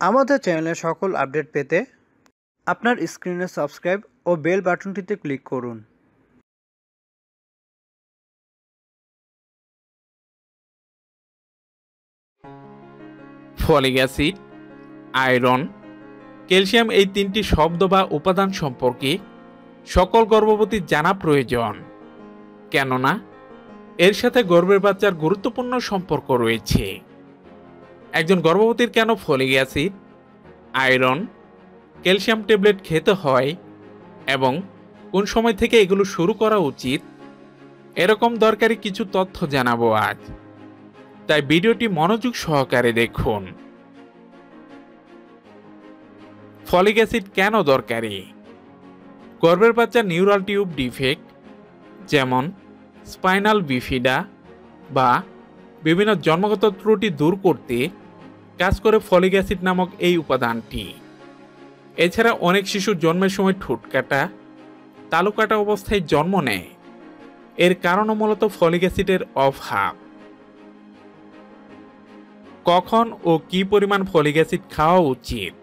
আমাদের চ্যানেলের সকল আপডেট পেতে আপনার স্ক্রিনে সাবস্ক্রাইব ও বেল বাটনটিতে ক্লিক করুন। ফলিক অ্যাসিড, আয়রন, ক্যালসিয়াম এই তিনটি শব্দ বা উপাদান সম্পর্কে সকল গর্ভবতীর জানা প্রয়োজন, কেননা এর সাথে গর্ভের বাচ্চার গুরুত্বপূর্ণ সম্পর্ক রয়েছে। একজন গর্ভবতীর কেন folic acid, iron, calcium tablet খেতে হয় এবং কোন সময় থেকে এগুলো শুরু করা উচিত, এরকম দরকারি কিছু তথ্য জানাবো আজ। তাই ভিডিওটি মনোযোগ সহকারে দেখুন। ফলিক অ্যাসিড কেন দরকারি? গর্ভের বাচ্চার নিউরাল টিউব ডিফেক্ট যেমন স্পাইনাল বিফিডা বা বিভিন্ন জন্মগত ত্রুটি দূর করতে কাজ করে ফলিক অ্যাসিড নামক এই উপাদানটি। এছাড়া অনেক শিশু জন্মের সময় ঠোঁট কাটা, তালু কাটা অবস্থায় জন্ম নেয়। এর কারণও মূলত ফলিক অ্যাসিডের অভাব। কখন ও কি পরিমাণ ফলিক অ্যাসিড খাওয়া উচিত?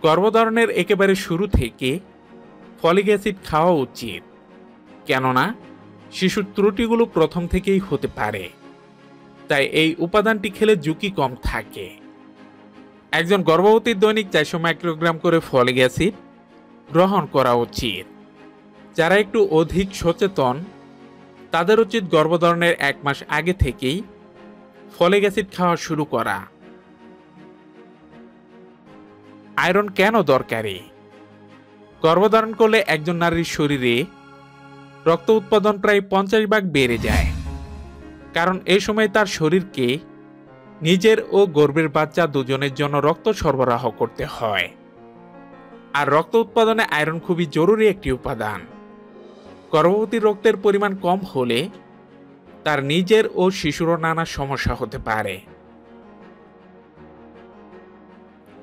গর্ভধারণের একেবারে শুরু থেকে ফলিক অ্যাসিড খাওয়া উচিত, কেননা শিশুর ত্রুটিগুলো প্রথম থেকেই হতে পারে। তাই এই উপাদানটি খেলে ঝুঁকি কম থাকে। একজন গর্ভবতীর দৈনিক 400 মাইক্রোগ্রাম করে ফলিক অ্যাসিড গ্রহণ করা উচিত। যারা একটু অধিক সচেতন তাদের উচিত গর্ভধারণের 1 মাস আগে থেকেই ফলিক অ্যাসিড খাওয়া শুরু করা। আয়রন কেন দরকারি? গর্ভধারণ করলে একজন নারীর শরীরে রক্ত উৎপাদন প্রায় 50 ভাগ বেড়ে যায়, কারণ এই সময় তার শরীরকে নিজের ও গর্ভের বাচ্চা দুজনের জন্য রক্ত সরবরাহ করতে হয়। আর রক্ত উৎপাদনে আয়রন খুবই জরুরি একটি উপাদান। গর্ভবতীর রক্তের পরিমাণ কম হলে তার নিজের ও শিশুরও নানা সমস্যা হতে পারে।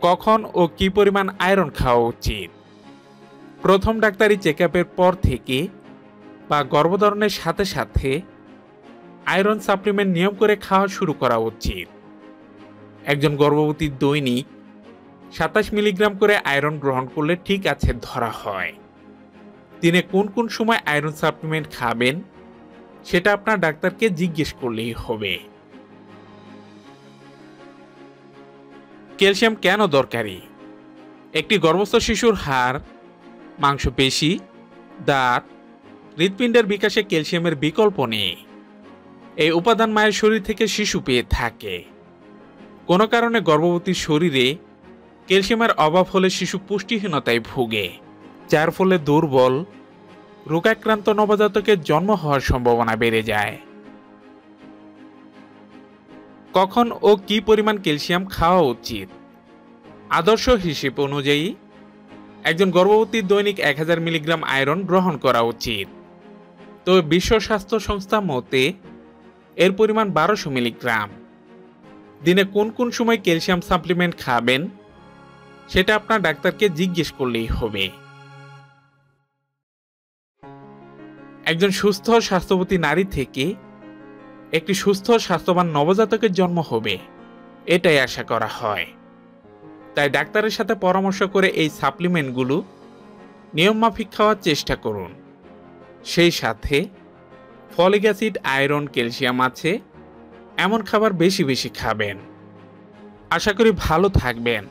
কখন ও কি পরিমাণ আয়রন খাওয়া উচিত? প্রথম ডাক্তারি চেকআপের পর থেকে বা গর্ভধারণের সাথে সাথে আয়রন সাপ্লিমেন্ট নিয়ম করে খাওয়া শুরু করা উচিত। একজন গর্ভবতীর দৈনিক 27 মিলিগ্রাম করে আয়রন গ্রহণ করলে ঠিক আছে ধরা হয়। দিনে কোন কোন সময় আয়রন সাপ্লিমেন্ট খাবেন সেটা আপনার ডাক্তারকে জিজ্ঞেস করলেই হবে। ক্যালসিয়াম কেন দরকারি? একটি গর্ভস্থ শিশুর হাড়, মাংসপেশি, দাঁত, হৃৎপিণ্ডের বিকাশে ক্যালসিয়ামের বিকল্প নেই। এই উপাদান মায়ের শরীর থেকে শিশু পেয়ে থাকে। কোনো কারণে গর্ভবতীর শরীরে ক্যালসিয়ামের অভাব হলে শিশু পুষ্টিহীনতায় ভোগে, যার ফলে দুর্বল, রোগাক্রান্ত নবজাতকের জন্ম হওয়ার সম্ভাবনা বেড়ে যায়। কখন ও কি পরিমাণ ক্যালসিয়াম খাওয়া উচিত? আদর্শ হিসেব অনুযায়ী একজন গর্ভবতীর দৈনিক 1000 মিলিগ্রাম আয়রন গ্রহণ করা উচিত। তবে বিশ্ব স্বাস্থ্য সংস্থা মতে এর পরিমাণ 1200 মিলিগ্রাম। দিনে কোন কোন সময় ক্যালসিয়াম সাপ্লিমেন্ট খাবেন সেটা আপনার ডাক্তারকে জিজ্ঞেস করলেই হবে। একজন সুস্থ স্বাস্থ্যবতী নারী থেকে একটি সুস্থ স্বাস্থ্যবান নবজাতকের জন্ম হবে, এটাই আশা করা হয়। তাই ডাক্তারের সাথে পরামর্শ করে এই সাপ্লিমেন্টগুলো নিয়মমাফিক খাওয়ার চেষ্টা করুন। সেই সাথে ফলিক অ্যাসিড, আয়রন, ক্যালসিয়াম আছে এমন খাবার বেশি বেশি খাবেন। আশা করি ভালো থাকবেন।